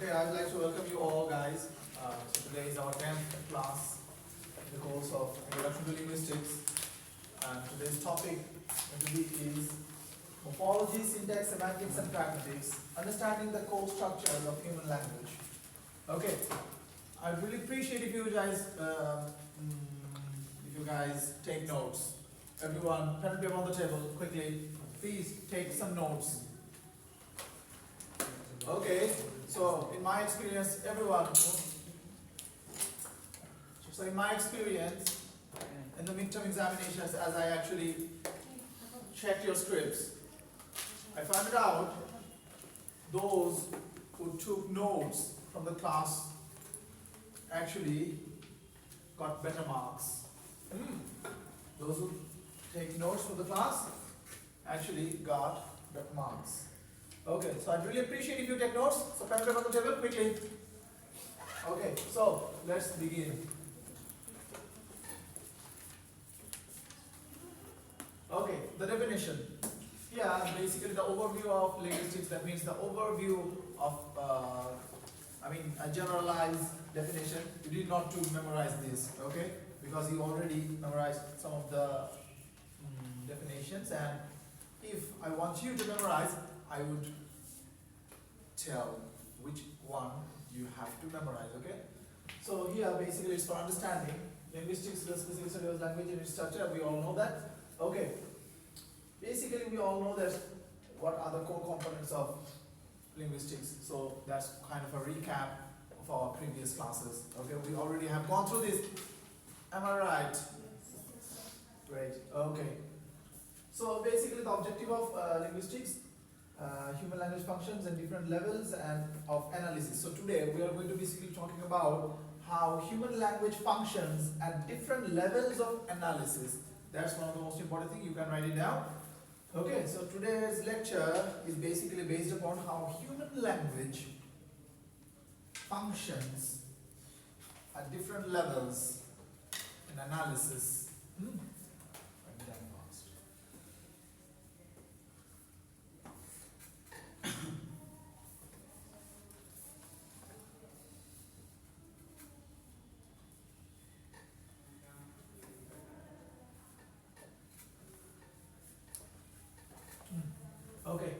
Okay, I would like to welcome you all, guys. So today is our 10th class in the course of Introduction to Linguistics. And today's topic is morphology, syntax, semantics, and pragmatics, understanding the core structures of human language. Okay, I'd really appreciate if you guys take notes. Everyone, pen and paper on the table, quickly. Please take some notes. Okay, so in my experience, in the midterm examinations, as I actually checked your scripts, I found it out those who took notes from the class actually got better marks. Those who take notes from the class actually got better marks. Okay, so I'd really appreciate if you take notes. So pen and paper on the table, quickly. Okay, so let's begin. Okay, the definition. Here, basically the overview of linguistics. That means the overview of, a generalized definition. You need not to memorize this, okay? Because you already memorized some of the definitions, and if I want you to memorize, I would tell which one you have to memorize, okay? So here basically it's for understanding. Linguistics is the specific study of language and its structure, we all know that. Okay. Basically we all know that what are the core components of linguistics. So that's kind of a recap of our previous classes. Okay, we already have gone through this. Am I right? Great. Okay. So basically the objective of linguistics, human language functions and different levels and of analysis. So today we are going to basically talking about how human language functions at different levels of analysis. That's one of the most important things. You can write it down. Okay, so today's lecture is basically based upon how human language functions at different levels in analysis. Okay,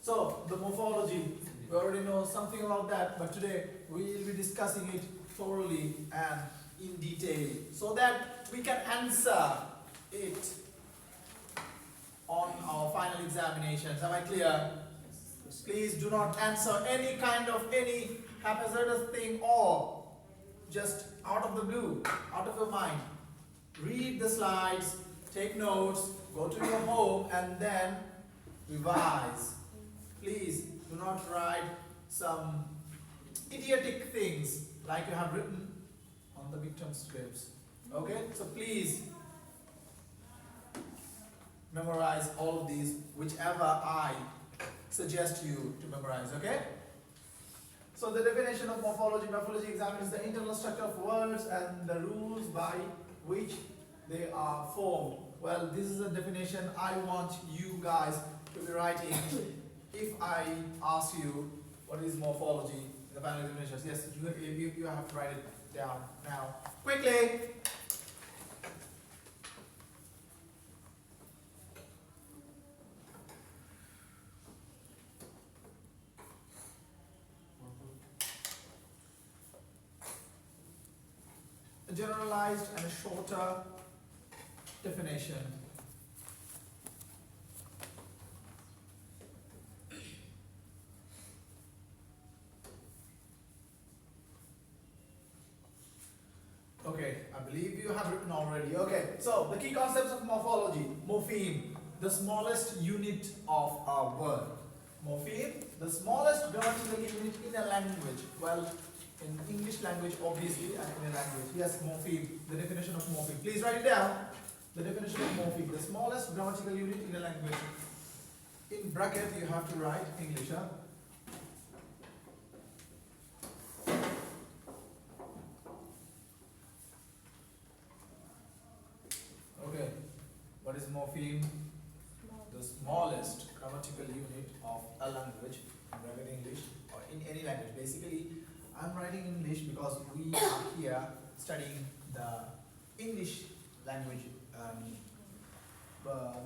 so the morphology, we already know something about that, but today we will be discussing it thoroughly and in detail so that we can answer it on our final examinations. Am I clear? Please do not answer any haphazard thing or just out of the blue, out of your mind. Read the slides, take notes, go to your home and then revise. Please do not write some idiotic things like you have written on the midterm scripts. Okay? So please memorize all of these, whichever I suggest you to memorize. Okay? So the definition of morphology examines the internal structure of words and the rules by which they are formed. Well, this is a definition I want you guys to be writing. If I ask you what is morphology, the final definitions, yes, you have to write it down now. Quickly! A generalized and a shorter definition. Okay, I believe you have written already. Okay, so the key concepts of morphology. Morpheme, the smallest unit of a word. Morpheme, the smallest grammatical unit in a language. Well, in English language, obviously, and in a language. Yes, morpheme, the definition of morpheme. Please write it down. The definition of morpheme, the smallest grammatical unit in a language. In bracket, you have to write English. Huh? Okay, what is morpheme? The smallest grammatical unit of a language, in bracket English or in any language. Basically, I'm writing English because we are here studying the English language.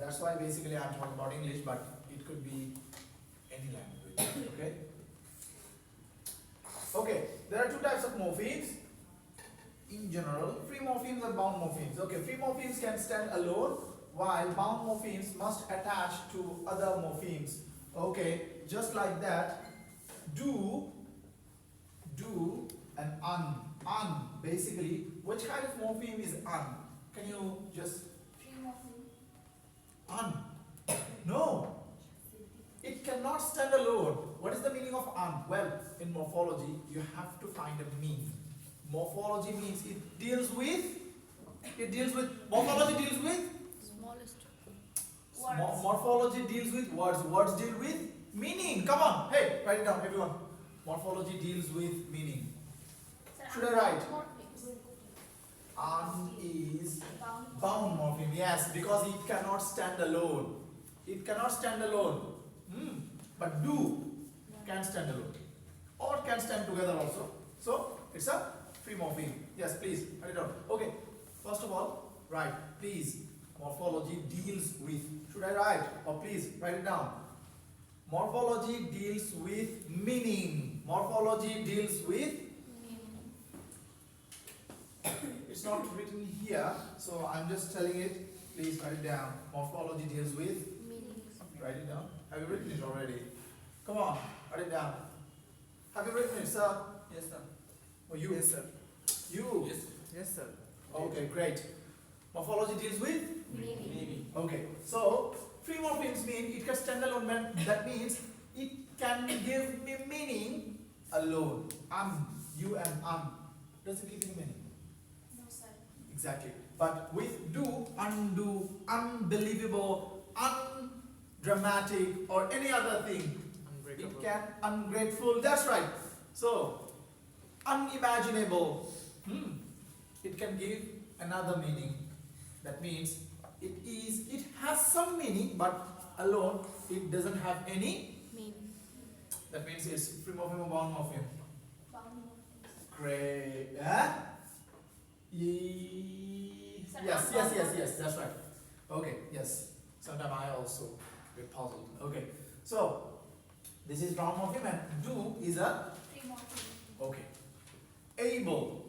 That's why basically I'm talking about English, but it could be any language. Okay. Okay. There are two types of morphemes. In general, free morphemes and bound morphemes. Okay, free morphemes can stand alone, while bound morphemes must attach to other morphemes. Okay, just like that, do, and un. Un, basically, which kind of morpheme is un? Can you just... Free morpheme. Un. No. It cannot stand alone. What is the meaning of un? Well, in morphology, you have to find a meaning. Morphology means it deals with, morphology deals with? Smallest. Morphology deals with words. Words deal with meaning. Come on. Hey, write it down, everyone. Morphology deals with meaning. Should I write? Un is bound morpheme. Yes, because it cannot stand alone. It cannot stand alone. But do can stand alone. Or can stand together also. So, it's a free morpheme. Yes, please, write it down. Okay, first of all, write, please. Morphology deals with. Should I write? Or please, write it down. Morphology deals with meaning. Morphology deals with. It's not written here, so I'm just telling it. Please write it down. Morphology deals with. Write it down. Have you written it already? Come on, write it down. Have you written it, sir? Yes, sir. Or you? Yes, sir. You? Yes. Yes, sir. Okay, great. Morphology deals with? Maybe. Okay, so free morphemes mean it can stand alone. That means it can give me meaning alone. You and does it give you meaning? No, sir. Exactly. But with do, undo, unbelievable, undramatic, or any other thing, it can ungrateful. That's right. So unimaginable. It can give another meaning. That means it has some meaning, but alone it doesn't have any Meaning. That means it's free morpheme or bound morpheme. Bound morphemes. Great. Yes, that's right. Okay, yes. Sometimes I also get puzzled. Okay, so this is bound morpheme and do is a Free morpheme. okay. Able.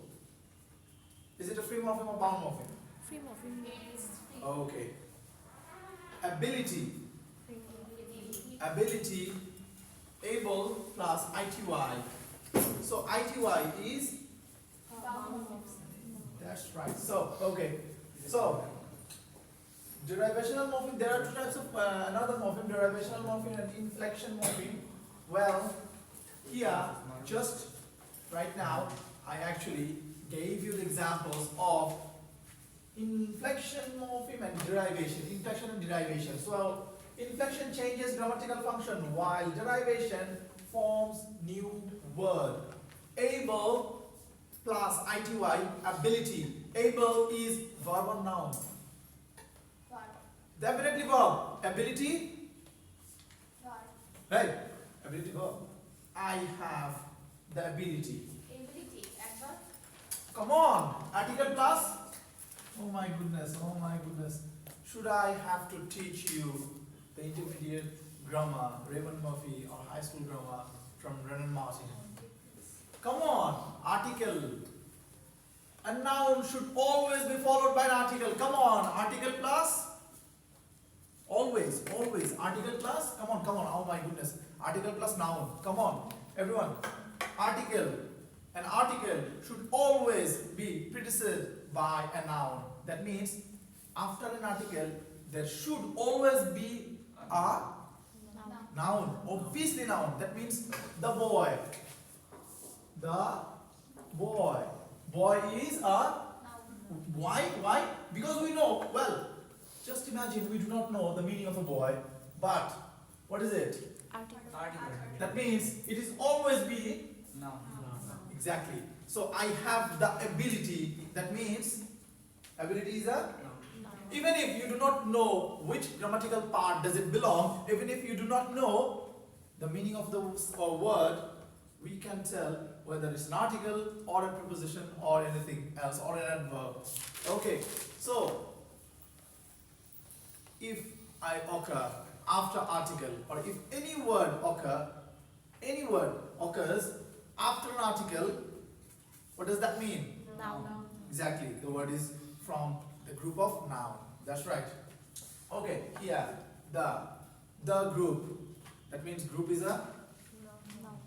Is it a free morpheme or bound morpheme? Free morpheme. It's free. Okay. Ability. Free morpheme. Ability. Able plus ity. So ity is. Bound morphemes. That's right. So okay. So derivational morpheme. There are two types of another morpheme: derivational morpheme and inflection morpheme. Well, here just right now I actually gave you the examples of inflection morpheme and derivation. Inflection and derivation. So inflection changes grammatical function while derivation forms new word. Able plus ity, ability. Able is verb or noun? Verb. Definitely verb. Ability? Verb. Right. Ability verb. I have the ability. Ability. Adverb. Come on. Article plus? Oh my goodness. Oh my goodness. Should I have to teach you the intermediate grammar, Raymond Murphy, or high school grammar from Renan Martin? Come on. Article. A noun should always be followed by an article. Come on. Article plus? Always. Article plus? Come on. Oh my goodness. Article plus noun. Come on. Everyone. Article. An article should always be preceded by a noun. That means after an article, there should always be a noun. Obviously noun. That means the boy. The boy. Boy is a. Why? Because we know. Well, just imagine we do not know the meaning of a boy, but what is it? Article. That means it is always be. No. Exactly. So I have the ability. That means ability is a. Even if you do not know which grammatical part does it belong, even if you do not know the meaning of the word, we can tell whether it's an article or a preposition or anything else or an adverb. Okay, so if I occur after article, or if any word occurs after an article, what does that mean? Noun. Exactly, the word is from the group of noun. That's right. Okay, here the group. That means group is a Noun.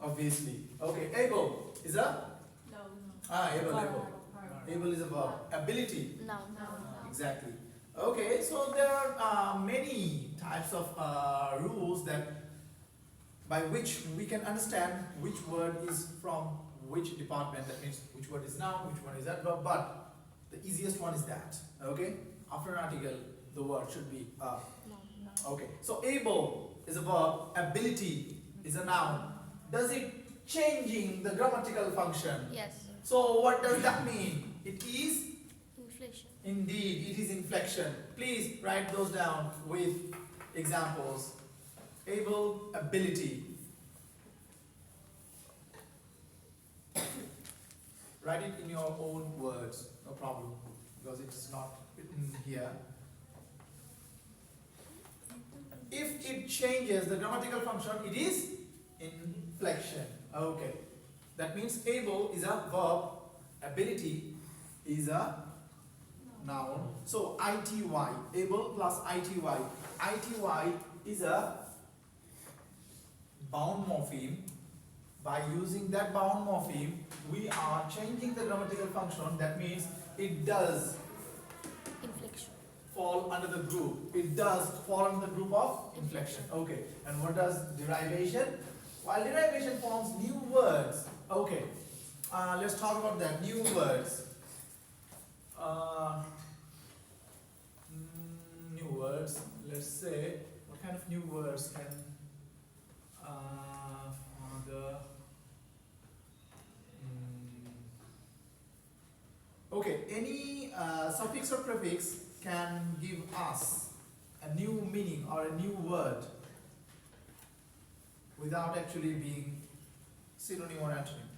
obviously. Okay, able is a able. Able is a verb. Ability. Noun. Exactly. Okay, so there are many types of rules that by which we can understand which word is from which department. That means which word is noun, which one is adverb. But the easiest one is that. Okay, after an article, the word should be a. Okay, so able is a verb, ability is a noun. Does it changing the grammatical function? Yes. So what does that mean? It is Inflation. indeed, it is inflection. Please write those down with examples. Able, ability. Write it in your own words, no problem, because it's not written here. If it changes the grammatical function, it is inflection. Okay. That means able is a verb, ability is a noun. So ity, able plus ity. Ity is a bound morpheme. By using that bound morpheme, we are changing the grammatical function. That means it does Inflection. fall under the group. It does fall under the group of inflection. Okay. And what does derivation? While derivation forms new words. Okay. Let's talk about that. New words. New words. Let's say, what kind of new words can okay, any suffix or prefix can give us a new meaning or a new word without actually being synonym or antonym.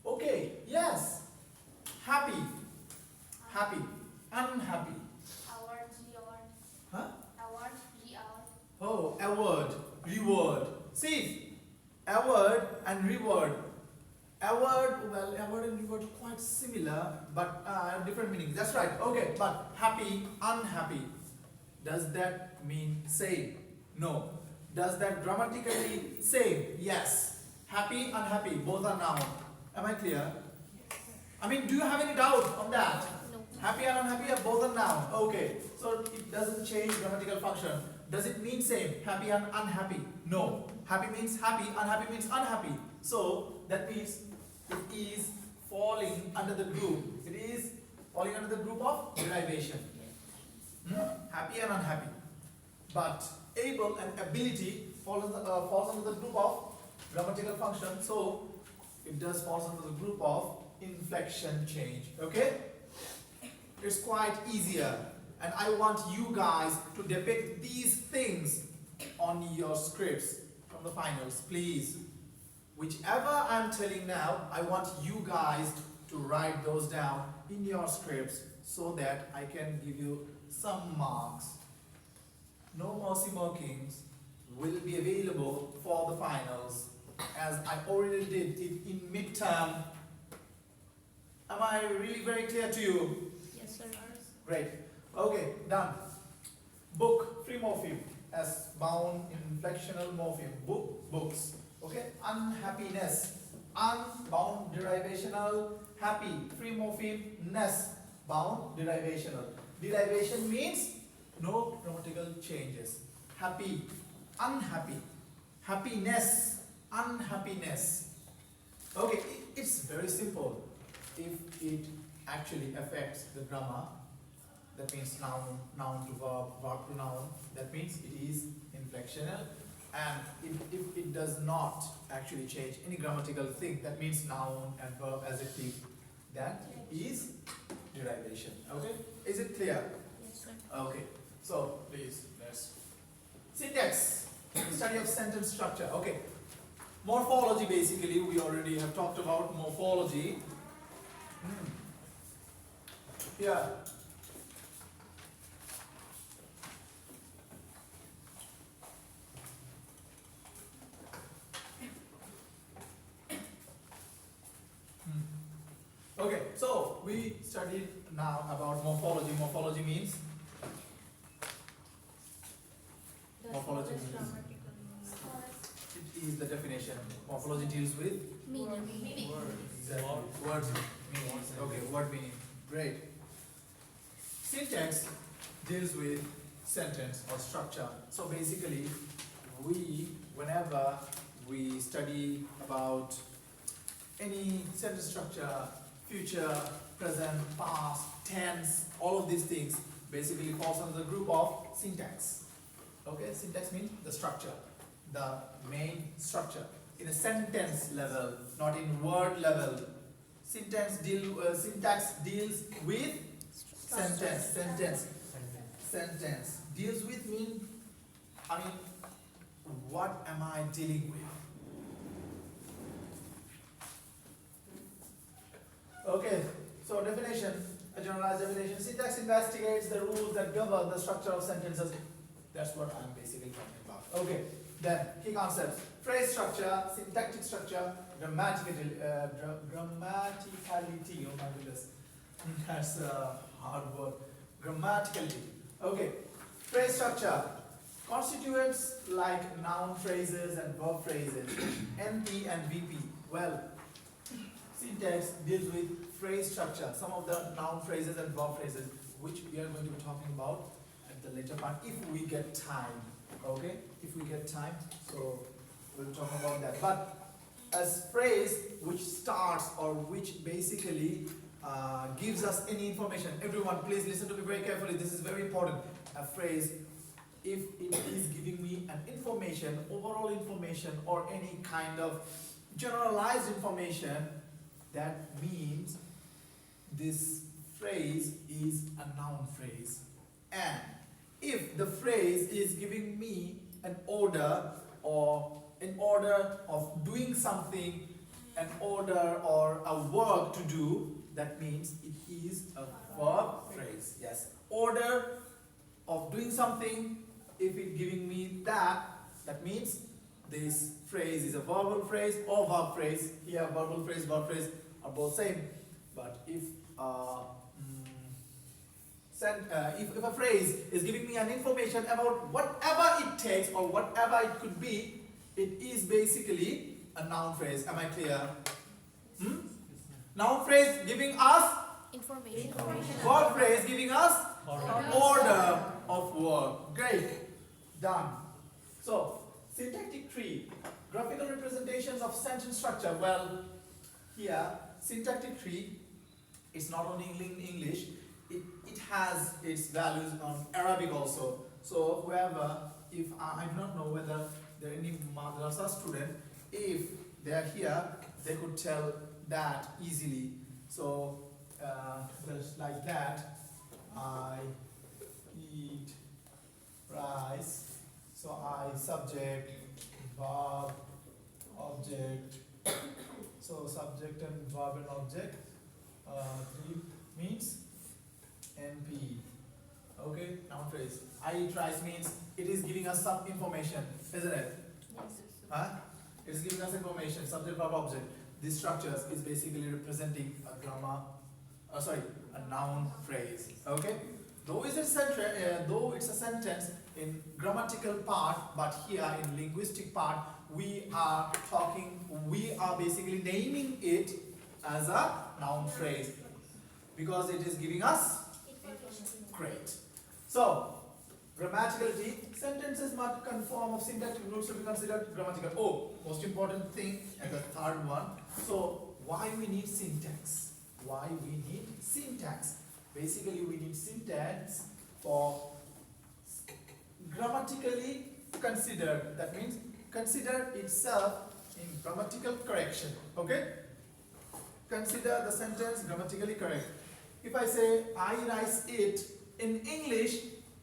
Okay, yes. Happy. Happy. Unhappy. Award, reward. Huh? Award, reward. Oh, award, reward. See, award and reward. Award, well, award and reward are quite similar, but different meanings. That's right. Okay, but happy, unhappy. Does that mean same? No. Does that grammatically same? Yes. Happy, unhappy, both are noun. Am I clear? I mean, do you have any doubt on that? No. Happy and unhappy are both are noun. Okay. So it doesn't change grammatical function. Does it mean same? Happy and unhappy? No. Happy means happy, unhappy means unhappy. So that means it is falling under the group. It is falling under the group of derivation. Happy and unhappy. But able and ability falls under the group of grammatical function. So it does fall under the group of inflection change. Okay? It's quite easier. And I want you guys to depict these things on your scripts from the finals, please. Whichever I'm telling now, I want you guys to write those down in your scripts so that I can give you some marks. No mercy markings will be available for the finals, as I already did it in midterm. Am I really very clear to you? Yes, sir. Great. Okay, done. Book, free morpheme, as bound inflectional morpheme. Book, books. Okay, unhappiness, unbound derivational, happy, free morpheme, ness, bound derivational. Derivation means no grammatical changes. Happy, unhappy, happiness, unhappiness. Okay, it's very simple. If it actually affects the grammar, that means noun, noun to verb, verb to noun, that means it is inflectional. And if it does not actually change any grammatical thing, that means noun and verb adjective, that is derivation. Okay? Is it clear? Yes, sir. Okay. So please let's syntax. Study study of sentence structure. Okay. Morphology, basically, we already have talked about morphology. Yeah. Okay, so we studied now about morphology. Morphology means morphology means it is the definition. Morphology deals with Meaning. exactly word meanings. Okay, word meaning. Great. Syntax deals with sentence or structure. So basically, whenever we study about any sentence structure, future, present, past, tense, all of these things basically falls under the group of syntax. Okay, syntax means the structure, the main structure. In a sentence level, not in word level. Syntax deals with sentence. Sentence deals with what am I dealing with? Okay, so definition, a generalized definition. Syntax investigates the rules that govern the structure of sentences. That's what I'm basically talking about. Okay, then key concepts. Phrase structure, syntactic structure, grammaticality. Oh my goodness, that's a hard word. Grammaticality. Okay, phrase structure. Constituents like noun phrases and verb phrases, NP and VP. Well, syntax deals with phrase structure, some of the noun phrases and verb phrases, which we are going to be talking about at the later part if we get time. Okay, if we get time, so we'll talk about that. But as phrase which starts or which basically gives us any information, everyone please listen to me very carefully, this is very important. A phrase, if it is giving me an information, overall information, or any kind of generalized information, that means this phrase is a noun phrase. And if the phrase is giving me an order, or an order of doing something, an order or a work to do, that means it is a verb phrase. Yes, order of doing something, if it's giving me that, that means this phrase is a verbal phrase or verb phrase. Here verbal phrase, verb phrase are both same. But if if a phrase is giving me an information about whatever it takes or whatever it could be, it is basically a noun phrase. Am I clear? Noun phrase giving us Information. verb phrase giving us order of work. Great. Done. So, syntactic tree, graphical representations of sentence structure. Well, here, syntactic tree is not only in English, it has its values on Arabic also. So, whoever, if I do not know whether there are any madrasa student, if they are here, they could tell that easily. So, just like that, I eat rice. So I subject, verb, object. So subject and verb and object. 3 means NP. Okay, noun phrase. I eat rice means it is giving us some information, isn't it? Huh? It is giving us information, subject, verb, object. This structure is basically representing a grammar, a noun phrase. Okay? Though it's a sentence in grammatical part, but here in linguistic part, we are basically naming it as a noun phrase because it is giving us great. So, grammaticality, sentences must conform of syntactic rules to be considered grammatical. Oh, most important thing, and the third one. So, why we need syntax? Why we need syntax? Basically, we need syntax for grammatically considered. That means consider itself in grammatical correction. Okay? Consider the sentence grammatically correct. If I say I rice it in English,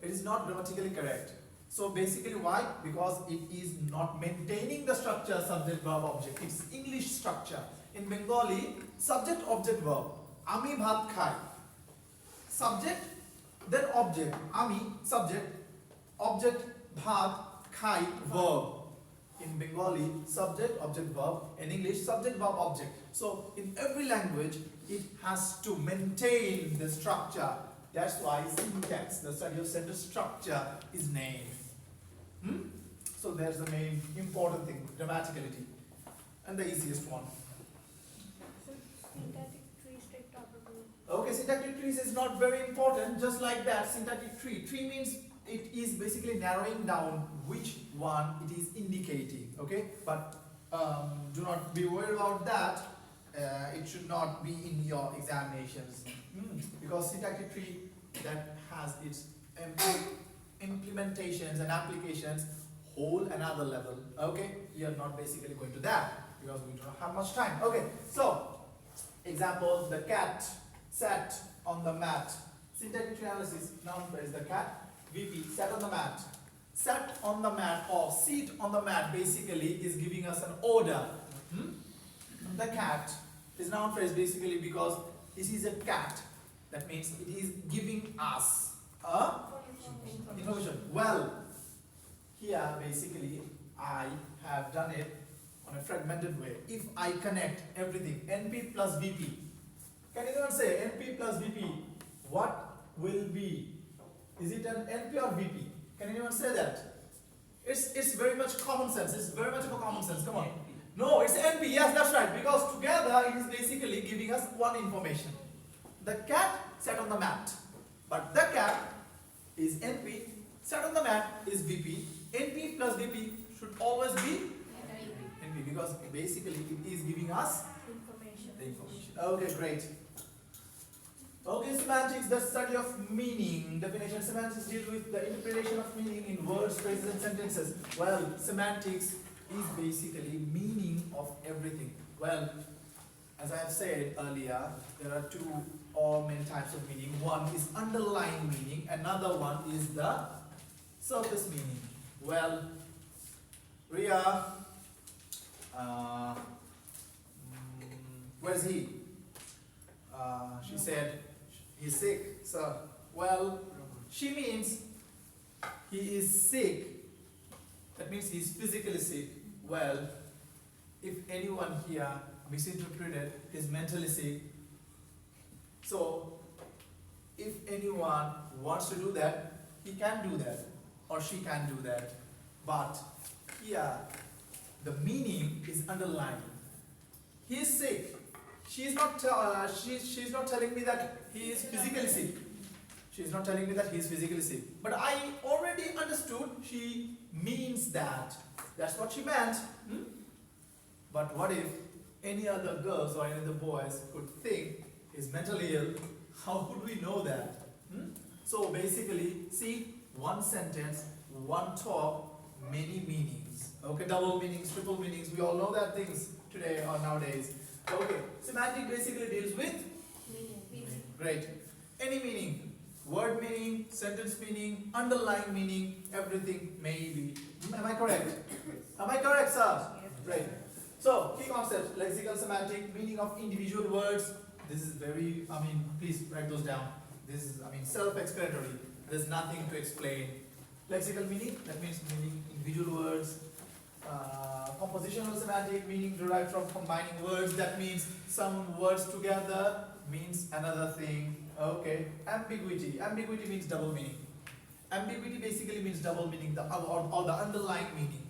it is not grammatically correct. So basically why? Because it is not maintaining the structure subject verb object. It's English structure. In Bengali, subject object verb. Ami bhat khai. Subject, then object. Ami, subject, object, bhat, khai, verb. In Bengali, subject, object, verb. In English, subject, verb, object. So in every language, it has to maintain the structure. That's why syntax, the study of sentence structure, is named. So there's the main important thing, grammaticality, and the easiest one. Syntactic tree strict property. Okay, syntactic trees is not very important. Just like that, syntactic tree. Tree means it is basically narrowing down which one it is indicating. Okay, but do not be worried about that. It should not be in your examinations because syntactic tree that has its implementations and applications whole another level. Okay, we are not basically going to that because we don't have much time. Okay, so example: the cat sat on the mat. Syntactic tree analysis. Noun phrase: the cat. VP sat on the mat. Sat on the mat or sit on the mat basically is giving us an order. The cat is noun phrase basically because this is a cat. That means it is giving us a information. Well, here basically I have done it on a fragmented way. If I connect everything, NP plus VP, can anyone say NP plus VP, what will be? Is it an NP or VP? Can anyone say that? It's very much common sense. It's very much of a common sense. Come on. No, it's NP. Yes, that's right. Because together it is basically giving us one information. The cat sat on the mat. But the cat is NP. Sat on the mat is VP. NP plus VP should always be NP because basically it is giving us Information. the information. Okay, great. Okay, semantics, the study of meaning. Definition: semantics deals with the interpretation of meaning in words, phrases, and sentences. Well, semantics is basically meaning of everything. Well, as I have said earlier, there are two or many types of meaning. One is underlying meaning, another one is the surface meaning. Well, Ria, where's he? She said he's sick, sir. Well, she means he is sick. That means he's physically sick. Well, if anyone here misinterpreted, he's mentally sick. So, if anyone wants to do that, he can do that, or she can do that. But here, the meaning is underlined. He is sick. She's not telling me that he is physically sick. She's not telling me that he is physically sick. But I already understood she means that. That's what she meant. But what if any other girls or any other boys could think he's mentally ill? How could we know that? So basically, see, one sentence, one talk, many meanings. Okay, double meanings, triple meanings. We all know that things today or nowadays. Okay, semantic basically deals with Meaning. great. Any meaning, word meaning, sentence meaning, underlying meaning, everything may be. Am I correct? Am I correct, sir? Great. So, key concepts: lexical, semantic, meaning of individual words. This is very, please write those down. This is, self-explanatory. There's nothing to explain. Lexical meaning, that means meaning individual words. Compositional semantic, meaning derived from combining words. That means some words together means another thing. Okay. Ambiguity. Ambiguity means double meaning. Ambiguity basically means double meaning, or the underlying meaning.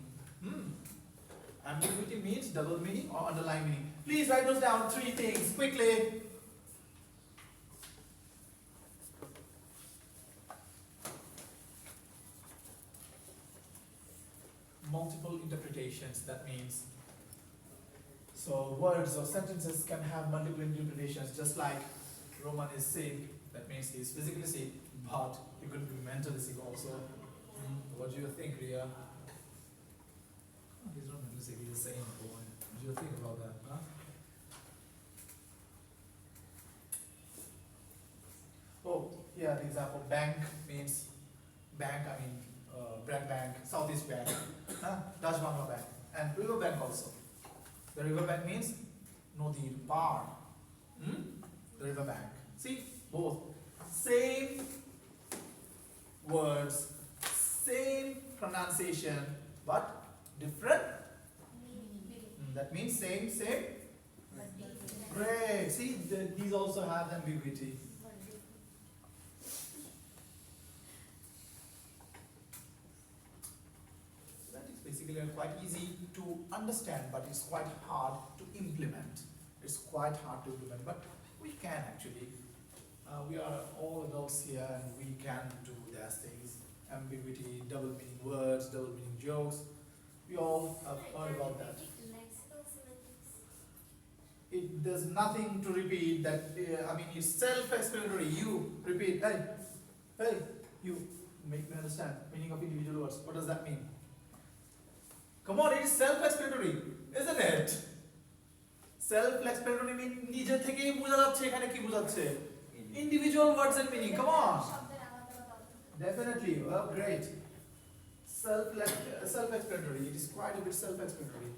Ambiguity means double meaning or underlying meaning. Please write those down, three things, quickly. Multiple interpretations, that means. So words or sentences can have multiple interpretations, just like Roman is sick, that means he is physically sick, but he could be mentally sick also. What do you think, Ria? He's not mentally sick, he's a sane boy. What do you think about that? Huh? Oh, yeah, the example bank means bank, Bragg Bank, Southeast Bank, Dutch Bangla Bank, and River Bank also. The river bank means Nodir Par. The river bank. See, both same words, same pronunciation, but different. That means same. Great. See, these also have ambiguity. That is basically quite easy to understand, but it's quite hard to implement. It's quite hard to implement, but we can actually. We are all adults here, and we can do these things. Ambiguity, double meaning words, double meaning jokes. We all have heard about that. There's nothing to repeat. That it's self-explanatory. You repeat, hey, you make me understand meaning of individual words. What does that mean? Come on, it's self-explanatory, isn't it? Self-explanatory means নিজে থেকেই বোঝা যাচ্ছে এখানে কি বোঝাচ্ছে। Individual words and meaning. Come on. Definitely. Oh, great. Self-explanatory. It is quite a bit self-explanatory.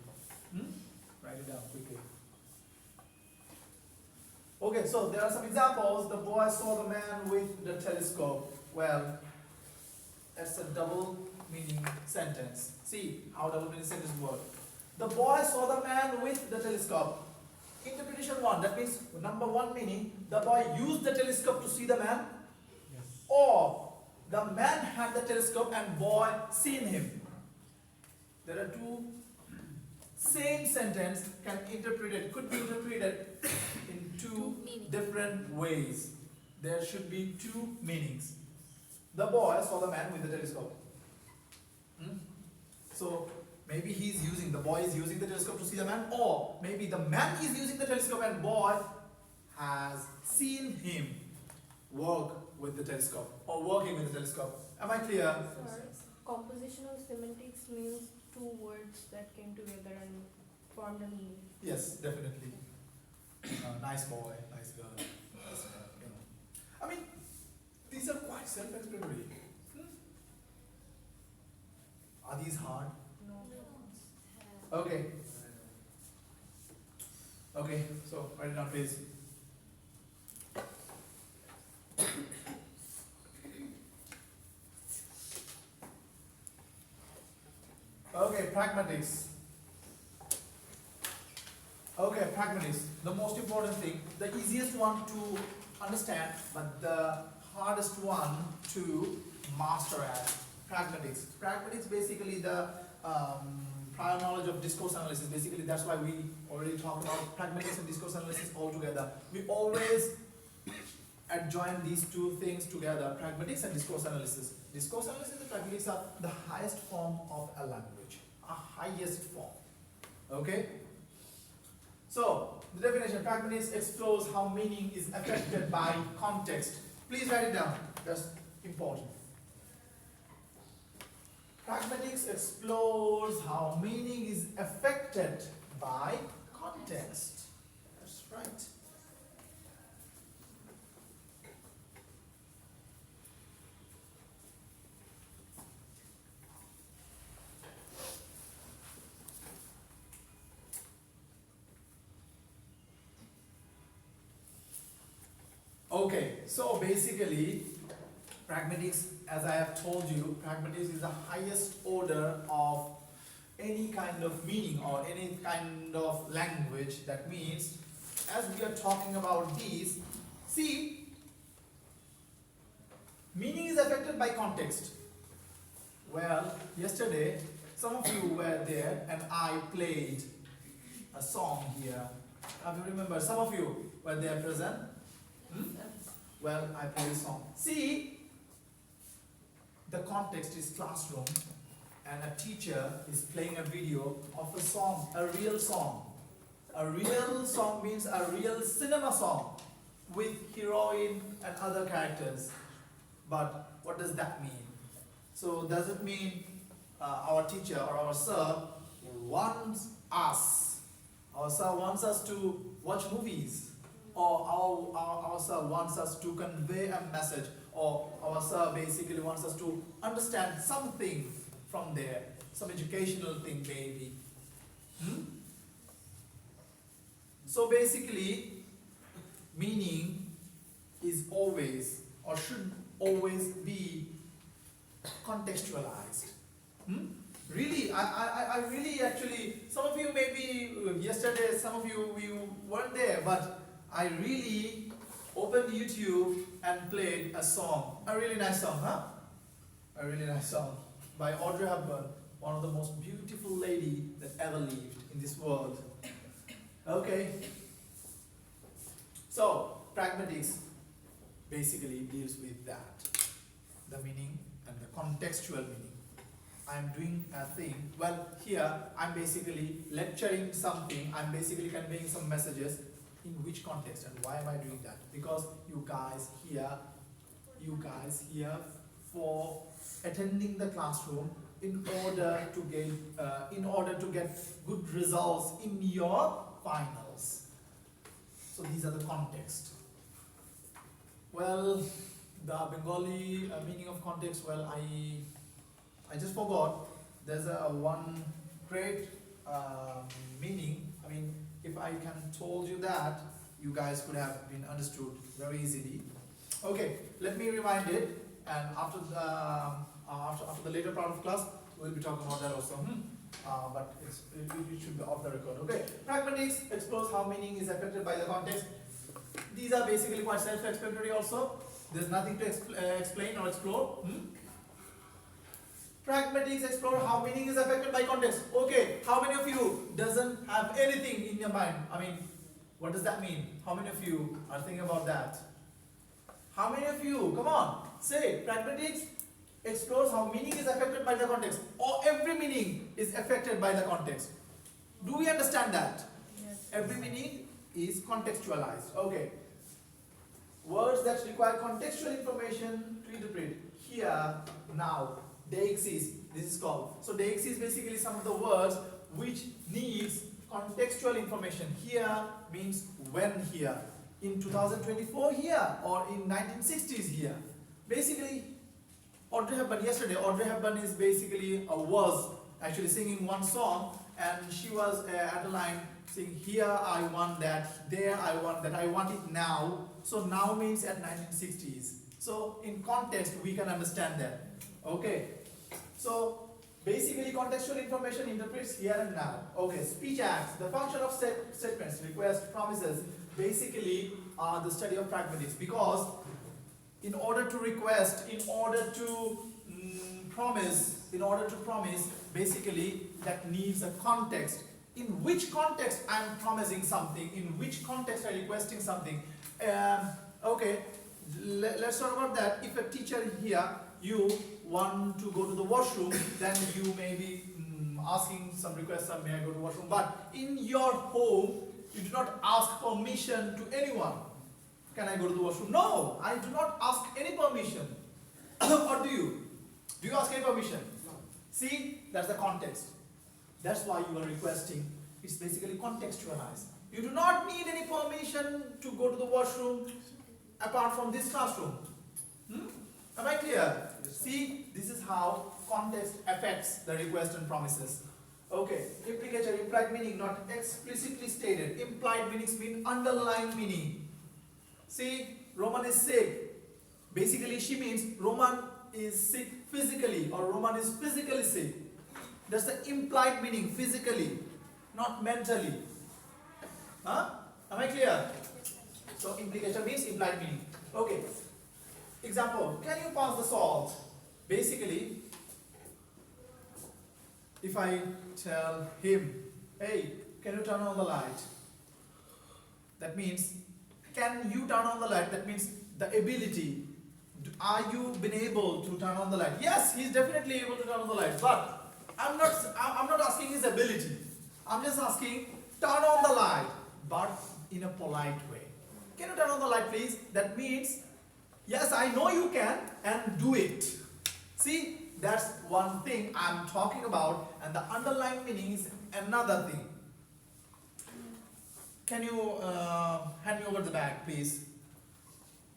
Write it down quickly. Okay, so there are some examples. The boy saw the man with the telescope. Well, that's a double meaning sentence. See how double meaning sentence work. The boy saw the man with the telescope. Interpretation 1. That means number 1 meaning the boy used the telescope to see the man. Yes. Or the man had the telescope and boy seen him. There are two same sentence could be interpreted in two different ways. There should be two meanings. The boy saw the man with the telescope. So maybe the boy is using the telescope to see the man, or maybe the man is using the telescope and boy has seen him work with the telescope or working with the telescope. Am I clear? Compositional semantics means two words that came together and formed a meaning. Yes, definitely. Nice boy, nice girl. These are quite self-explanatory. Are these hard? No. Okay, so write it down, please. Okay, pragmatics. The most important thing, the easiest one to understand, but the hardest one to master at pragmatics. Pragmatics basically the prior knowledge of discourse analysis. Basically, that's why we already talked about pragmatics and discourse analysis all together. We always adjoin these two things together, pragmatics and discourse analysis. Discourse analysis and pragmatics are the highest form of a language, highest form. Okay? So, the definition, pragmatics explores how meaning is affected by context. Please write it down, that's important. Pragmatics explores how meaning is affected by context. That's right. Okay, so basically, pragmatics, as I have told you, pragmatics is the highest order of any kind of meaning or any kind of language. That means, as we are talking about these, see, meaning is affected by context. Well, yesterday, some of you were there and I played a song here. Have you remember? Some of you were there present. Well, I played a song. See, the context is classroom and a teacher is playing a video of a song, a real song. A real song means a real cinema song with heroine and other characters. But what does that mean? So does it mean our teacher or our sir wants us to watch movies? Or our sir wants us to convey a message, or our sir basically wants us to understand something from there. Some educational thing maybe. So basically, meaning is always or should always be contextualized. Really, I really actually, some of you maybe yesterday, some of you weren't there, but I really opened YouTube and played a song, a really nice song, a really nice song by Audrey Hepburn, one of the most beautiful lady that ever lived in this world. Okay, so pragmatics basically deals with that, the meaning and the contextual meaning. I'm doing a thing, well here I'm basically lecturing something, I'm basically conveying some messages. In which context and why am I doing that? Because you guys here for attending the classroom in order to get good results in your finals. So these are the context. Well, the Bengali meaning of context, well, I just forgot. There's a one great meaning. I mean, if I can told you that, you guys could have been understood very easily. Okay, let me remind it, and after the later part of class, we'll be talking about that also. But it should be off the record. Okay, pragmatics explores how meaning is affected by the context. These are basically quite self-explanatory also. There's nothing to explain or explore. Pragmatics explore how meaning is affected by context. Okay, how many of you doesn't have anything in your mind? I mean, what does that mean? How many of you are thinking about that? How many of you, come on, say, pragmatics explores how meaning is affected by the context, or every meaning is affected by the context. Do we understand that? Yes. Every meaning is contextualized. Okay. Words that require contextual information to interpret. Here, now, deixis, this is called. So deixis is basically some of the words which needs contextual information. Here means when here. In 2024 here, or in 1960s here. Basically, Audrey Hepburn, yesterday, Audrey Hepburn is basically, was actually singing one song, and she was at a line saying, here I want that, there I want that, I want it now. So now means at 1960s. So in context, we can understand that. Okay. So basically, contextual information interprets here and now. Okay, speech acts, the function of statements, requests, promises, basically are the study of pragmatics, because in order to request, in order to promise, basically that needs a context. In which context I am promising something, in which context I am requesting something. Okay, let's talk about that. If a teacher here, you want to go to the washroom, then you may be asking some requests, may I go to the washroom? But in your home, you do not ask permission to anyone. Can I go to the washroom? No, I do not ask any permission. Or do you? Do you ask any permission? No. See, that's the context. That's why you are requesting. It's basically contextualized. You do not need any permission to go to the washroom apart from this classroom. Am I clear? Yes, see, this is how context affects the request and promises. Okay, implicature, implied meaning, not explicitly stated. Implied meanings mean underlying meaning. See, Roman is sick. Basically, she means Roman is sick physically, or Roman is physically sick. That's the implied meaning, physically, not mentally. Am I clear? So, implication means implied meaning. Okay. Example, can you pass the salt? Basically, if I tell him, hey, can you turn on the light? That means, can you turn on the light? That means the ability. Are you been able to turn on the light? Yes, he's definitely able to turn on the light. But I'm not asking his ability. I'm just asking, turn on the light, but in a polite way. Can you turn on the light, please? That means, yes, I know you can, and do it. See, that's one thing I'm talking about, and the underlying meaning is another thing. Can you hand me over the bag, please?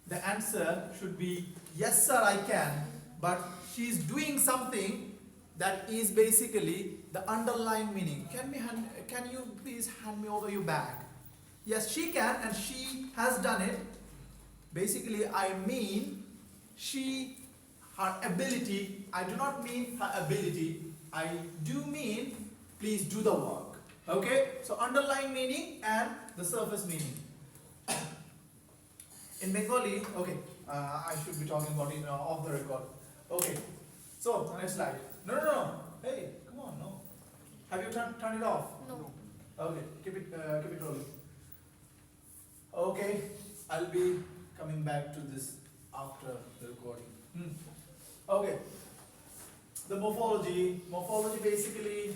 The answer should be, yes, sir, I can, but she's doing something that is basically the underlying meaning. Can you please hand me over your bag? Yes, she can, and she has done it. Basically, I mean her ability. I do not mean her ability. I do mean please do the work. Okay? So underlying meaning and the surface meaning. In Bengali, okay, I should be talking about it off the record. Okay, so next slide. No. Hey, come on, no. Have you turned it off? No. Okay, keep it rolling. Okay, I'll be coming back to this after the recording. Okay, the morphology. Morphology basically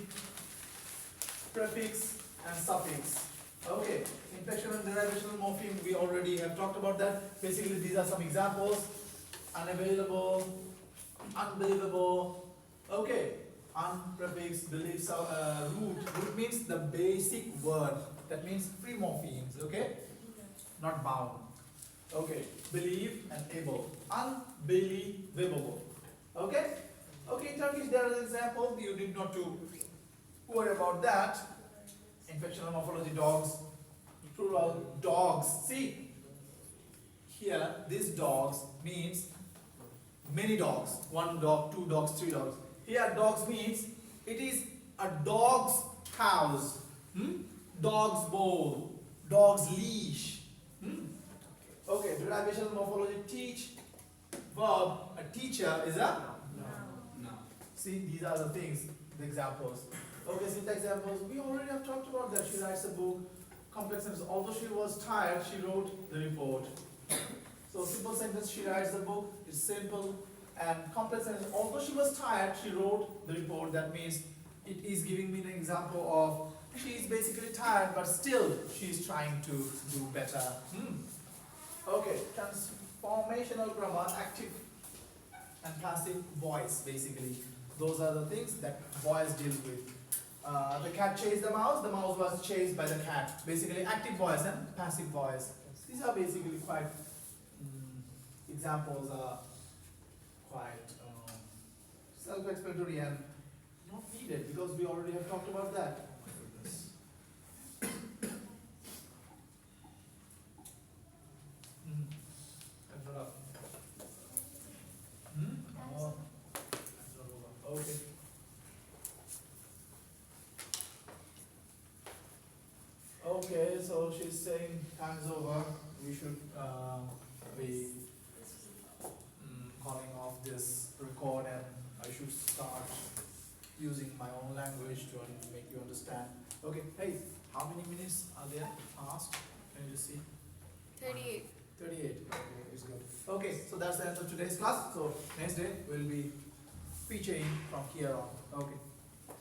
prefix and suffix. Okay, inflection and derivational morpheme, we already have talked about that. Basically, these are some examples. Unavailable, unbelievable. Okay, unprefix, belief, root. Root means the basic word. That means free morphemes. Okay, not bound. Okay, believe and able. Unbelievable. Okay. Okay, in Turkish there are examples. You need not to worry about that. Inflectional morphology, dogs, plural, dogs. See, here, these dogs means many dogs. 1 dog, 2 dogs, 3 dogs. Here, dogs means it is a dog's house, dog's bowl, dog's leash. Okay, derivational morphology, teach, verb, a teacher is a No. See, these are the things, the examples. Okay, syntax examples. We already have talked about that. She writes a book. Complex sentence. Although she was tired, she wrote the report. So simple sentence, she writes the book. It's simple. And complex sentence. Although she was tired, she wrote the report. That means it is giving me an example of she is basically tired, but still she is trying to do better. Okay, transformational grammar, active and passive voice basically. Those are the things that voice deals with. The cat chased the mouse was chased by the cat. Basically active voice and passive voice. These are basically quite, examples are quite self-explanatory and not needed because we already have talked about that. Oh my goodness. Oh. Okay. Okay, so she's saying time's over. We should be calling off this record, and I should start using my own language to make you understand. Okay, hey, how many minutes are there past? Can you just see? 38. 38. Okay, it's good. Okay, so that's the end of today's class. So next day we'll be featuring from here on. Okay.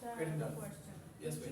So I Getting have a done. question. Yes, wait.